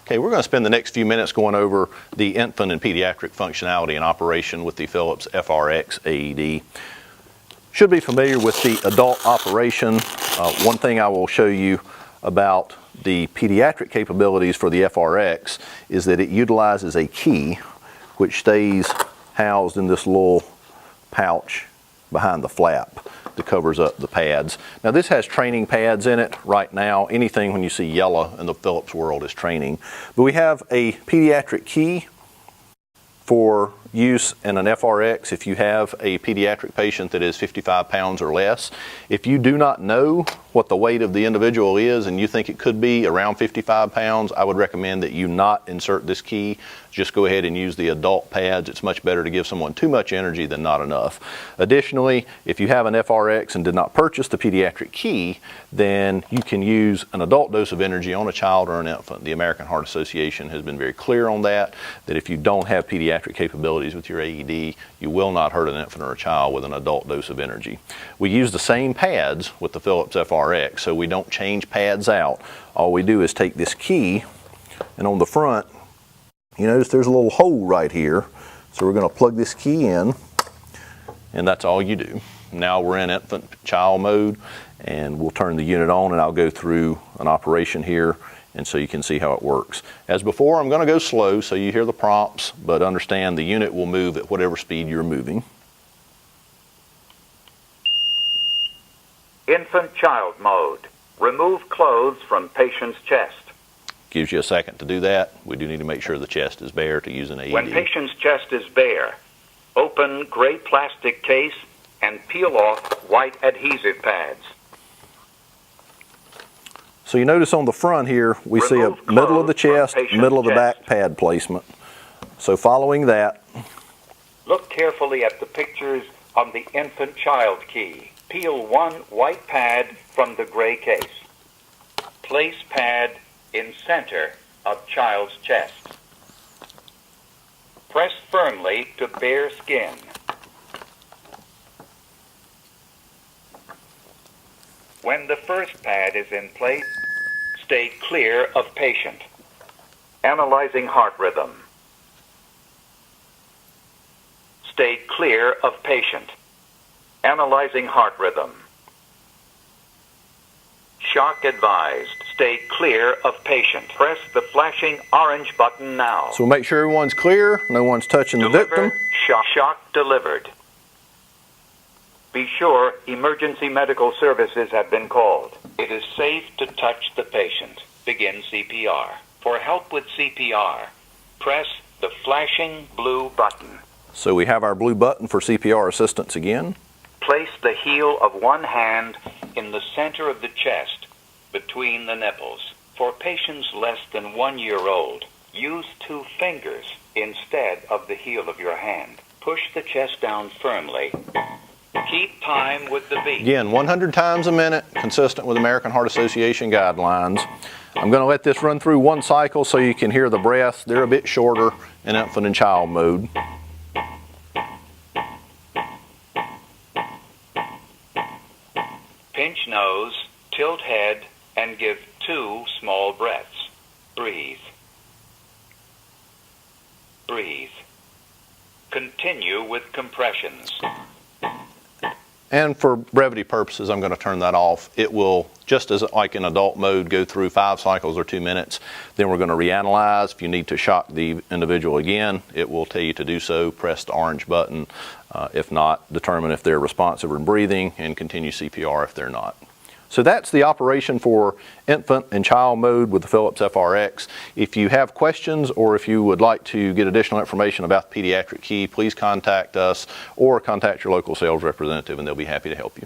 Okay, we're going to spend the next few minutes going over the infant and pediatric functionality and operation with the Philips FRX AED. Should be familiar with the adult operation. One thing I will show you about the pediatric capabilities for the FRX is that it utilizes a key which stays housed in this little pouch behind the flap that covers up the pads. Now this has training pads in it right now. Anything when you see yellow in the Philips world is training. But we have a pediatric key for use in an FRX if you have a pediatric patient that is 55 pounds or less. If you do not know what the weight of the individual is and you think it could be around 55 pounds, I would recommend that you not insert this key. Just go ahead and use the adult pads. It's much better to give someone too much energy than not enough. Additionally, if you have an FRX and did not purchase the pediatric key, then you can use an adult dose of energy on a child or an infant. The American Heart Association has been very clear on that if you don't have pediatric capabilities with your AED, you will not hurt an infant or a child with an adult dose of energy. We use the same pads with the Philips FRX, so we don't change pads out. All we do is take this key, and on the front, you notice there's a little hole right here. So we're going to plug this key in, and that's all you do. Now we're in infant child mode, and we'll turn the unit on, and I'll go through an operation here, and so you can see how it works. As before, I'm going to go slow so you hear the prompts, but understand the unit will move at whatever speed you're moving. Infant child mode. Remove clothes from patient's chest. Gives you a second to do that. We do need to make sure the chest is bare to use an AED. When patient's chest is bare, open gray plastic case and peel off white adhesive pads. So you notice on the front here, we see a middle of the chest, middle of the back pad placement. So following that, look carefully at the pictures on the infant child key. Peel one white pad from the gray case. Place pad in center of child's chest. Press firmly to bare skin. When the first pad is in place, stay clear of patient. Analyzing heart rhythm. Stay clear of patient. Analyzing heart rhythm. Shock advised. Stay clear of patient. Press the flashing orange button now. So make sure everyone's clear, no one's touching the victim. Shock delivered. Be sure emergency medical services have been called. It is safe to touch the patient. Begin CPR. For help with CPR, press the flashing blue button. So we have our blue button for CPR assistance again. Place the heel of one hand in the center of the chest between the nipples. For patients less than 1 year old, use 2 fingers instead of the heel of your hand. Push the chest down firmly. Keep time with the beat. Again, 100 times a minute, consistent with American Heart Association guidelines. I'm going to let this run through 1 cycle so you can hear the breaths. They're a bit shorter in infant and child mode. Pinch nose, tilt head, and give 2 small breaths. Breathe. Breathe. Continue with compressions. And for brevity purposes, I'm going to turn that off. It will, just as like in adult mode, go through 5 cycles or 2 minutes. Then we're going to reanalyze. If you need to shock the individual again, it will tell you to do so. Press the orange button. If not, determine if they're responsive and breathing, and continue CPR if they're not. So that's the operation for infant and child mode with the Philips FRX. If you have questions or if you would like to get additional information about the pediatric key, please contact us or contact your local sales representative, and they'll be happy to help you.